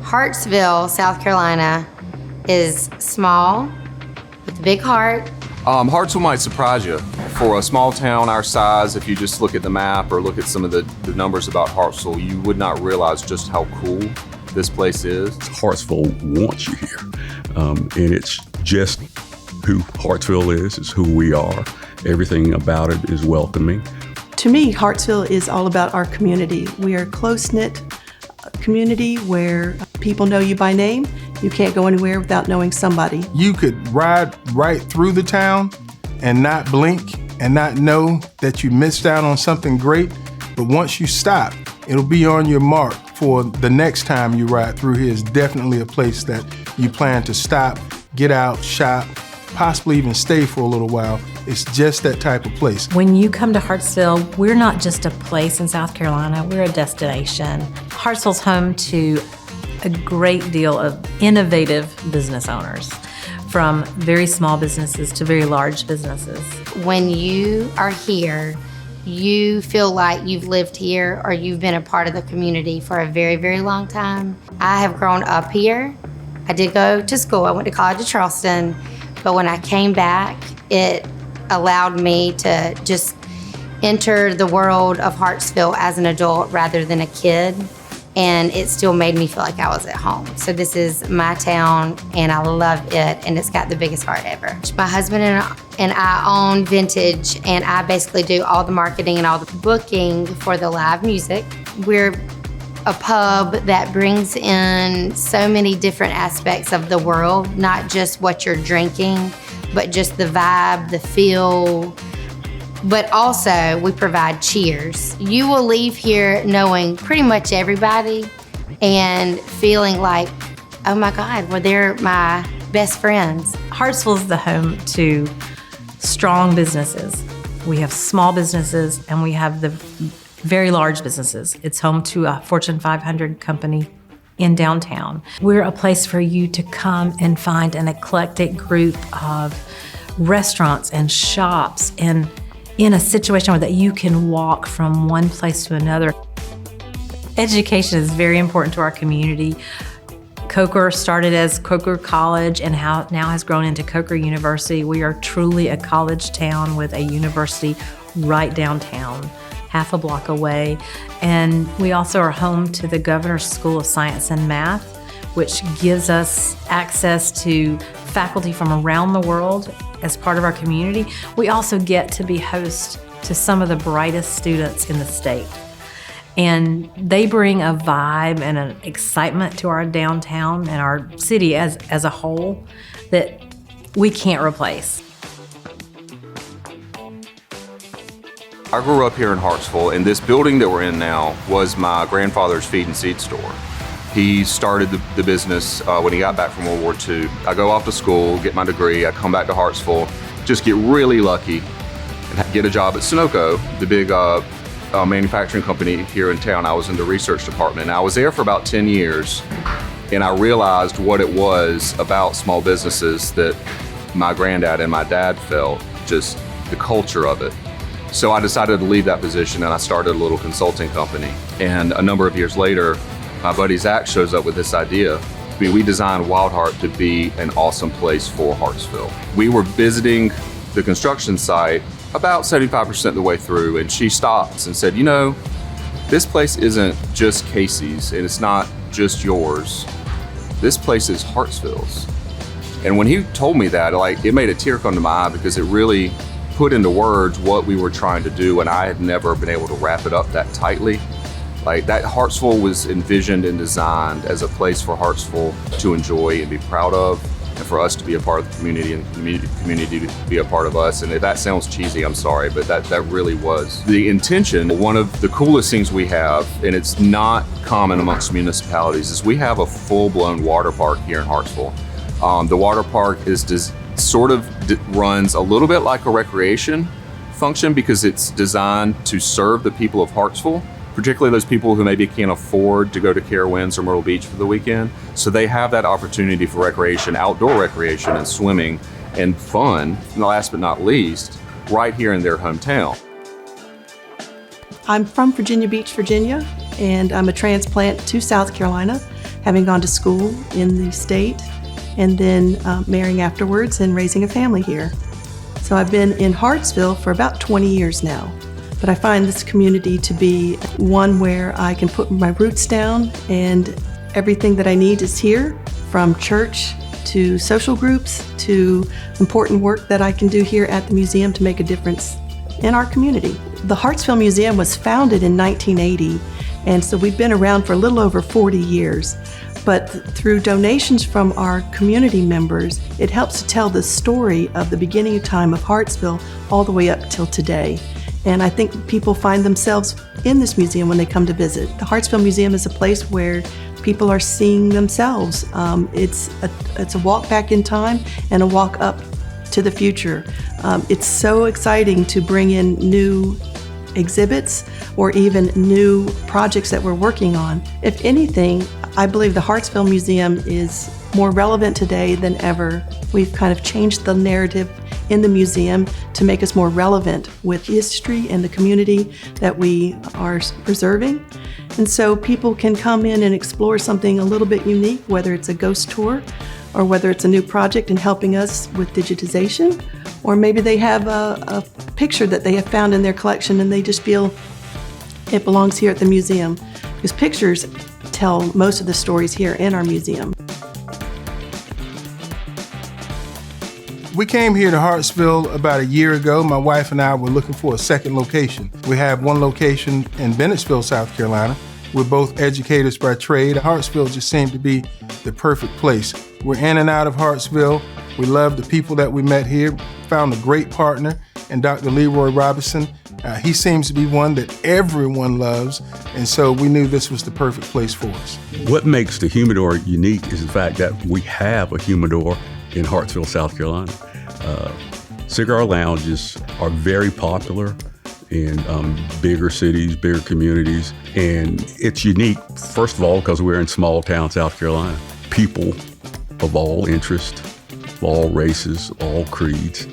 Hartsville, South Carolina is small with a big heart. Hartsville might surprise you. For a small town our size, if you just look at the map or look at some of the numbers about Hartsville, you would not realize just how cool this place is. Hartsville wants you here, and it's just who Hartsville is, it's who we are. Everything about it is welcoming. To me, Hartsville is all about our community. We are a close-knit community where people know you by name. You can't go anywhere without knowing somebody. You could ride right through the town and not blink and not know that you missed out on something great. But once you stop, it'll be on your mark for the next time you ride through here. Is definitely a place that you plan to stop, get out, shop, possibly even stay for a little while. It's just that type of place. When you come to Hartsville, we're not just a place in South Carolina, we're a destination. Hartsville's home to a great deal of innovative business owners, from very small businesses to very large businesses. When you are here, you feel like you've lived here or you've been a part of the community for a very, very long time. I have grown up here. I did go to school. I went to college at Charleston, but when I came back, it allowed me to just enter the world of Hartsville as an adult rather than a kid. And it still made me feel like I was at home. So this is my town and I love it, and it's got the biggest heart ever. My husband and I own Vintage, and I basically do all the marketing and all the booking for the live music. We're a pub that brings in so many different aspects of the world, not just what you're drinking, but just the vibe, the feel. But also, we provide cheers. You will leave here knowing pretty much everybody and feeling like, oh my God, well, they're my best friends. Hartsville is the home to strong businesses. We have small businesses and we have the very large businesses. It's home to a Fortune 500 company in downtown. We're a place for you to come and find an eclectic group of restaurants and shops, and in a situation where that you can walk from one place to another. Education is very important to our community. Coker started as Coker College and now has grown into Coker University. We are truly a college town with a university right downtown, half a block away. And we also are home to the Governor's School of Science and Math, which gives us access to faculty from around the world as part of our community. We also get to be host to some of the brightest students in the state. And they bring a vibe and an excitement to our downtown and our city as a whole that we can't replace. I grew up here in Hartsville, and this building that we're in now was my grandfather's feed and seed store. He started the business when he got back from World War II. I go off to school, get my degree, I come back to Hartsville, just get really lucky and get a job at Sunoco, the big manufacturing company here in town. I was in the research department. I was there for about 10 years, and I realized what it was about small businesses that my granddad and my dad felt, just the culture of it. So I decided to leave that position, and I started a little consulting company. And a number of years later, my buddy Zach shows up with this idea. I mean, we designed Wild Heart to be an awesome place for Hartsville. We were visiting the construction site about 75% of the way through, and she stops and said, you know, this place isn't just Casey's, and it's not just yours. This place is Hartsville's. And when he told me that, it made a tear come to my eye, because it really put into words what we were trying to do, and I had never been able to wrap it up that tightly. That Hartsville was envisioned and designed as a place for Hartsville to enjoy and be proud of, and for us to be a part of the community, and the community to be a part of us. And if that sounds cheesy, I'm sorry, but that really was the intention. One of the coolest things we have, and it's not common amongst municipalities, is we have a full-blown water park here in Hartsville. The water park is runs a little bit like a recreation function, because it's designed to serve the people of Hartsville, particularly those people who maybe can't afford to go to Carowinds or Myrtle Beach for the weekend. So they have that opportunity for recreation, outdoor recreation and swimming and fun, and last but not least, right here in their hometown. I'm from Virginia Beach, Virginia, and I'm a transplant to South Carolina. having gone to school in the state, and then marrying afterwards and raising a family here. So I've been in Hartsville for about 20 years now. But I find this community to be one where I can put my roots down, and everything that I need is here, from church to social groups to important work that I can do here at the museum to make a difference in our community. The Hartsville Museum was founded in 1980, and so we've been around for a little over 40 years. But through donations from our community members, it helps to tell the story of the beginning of time of Hartsville all the way up till today. And I think people find themselves in this museum when they come to visit. The Hartsville Museum is a place where people are seeing themselves. It's a walk back in time and a walk up to the future. It's so exciting to bring in new exhibits or even new projects that we're working on. If anything, I believe the Hartsville Museum is more relevant today than ever. We've kind of changed the narrative in the museum to make us more relevant with history and the community that we are preserving. And so people can come in and explore something a little bit unique, whether it's a ghost tour or whether it's a new project in helping us with digitization, or maybe they have a picture that they have found in their collection and they just feel it belongs here at the museum, because pictures tell most of the stories here in our museum. We came here to Hartsville about a year ago. My wife and I were looking for a second location. We have one location in Bennettsville, South Carolina. We're both educators by trade. Hartsville just seemed to be the perfect place. We're in and out of Hartsville. We love the people that we met here. Found a great partner in Dr. Leroy Robinson. He seems to be one that everyone loves, and so we knew this was the perfect place for us. What makes the Humidor unique is the fact that we have a Humidor in Hartsville, South Carolina. Cigar lounges are very popular in bigger cities, bigger communities, and it's unique, first of all, because we're in small town South Carolina. People of all interests, of all races, all creeds,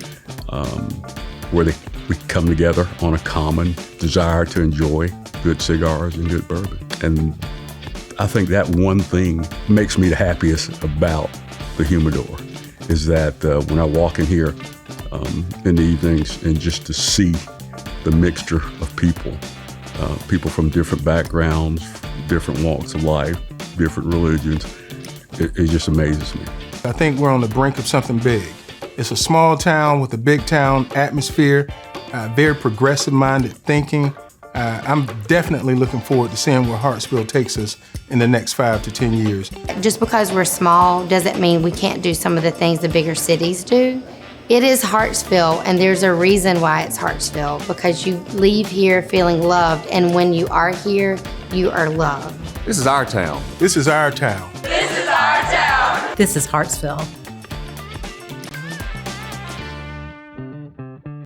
where we come together on a common desire to enjoy good cigars and good bourbon. And I think that one thing makes me the happiest about the Humidor is that when I walk in here in the evenings, and just to see the mixture of people, people from different backgrounds, different walks of life, different religions, it just amazes me. I think we're on the brink of something big. It's a small town with a big town atmosphere, very progressive-minded thinking. I'm definitely looking forward to seeing where Hartsville takes us in the next 5 to 10 years. Just because we're small doesn't mean we can't do some of the things the bigger cities do. It is Hartsville, and there's a reason why it's Hartsville, because you leave here feeling loved, and when you are here, you are loved. This is our town. This is our town. This is Hartsville.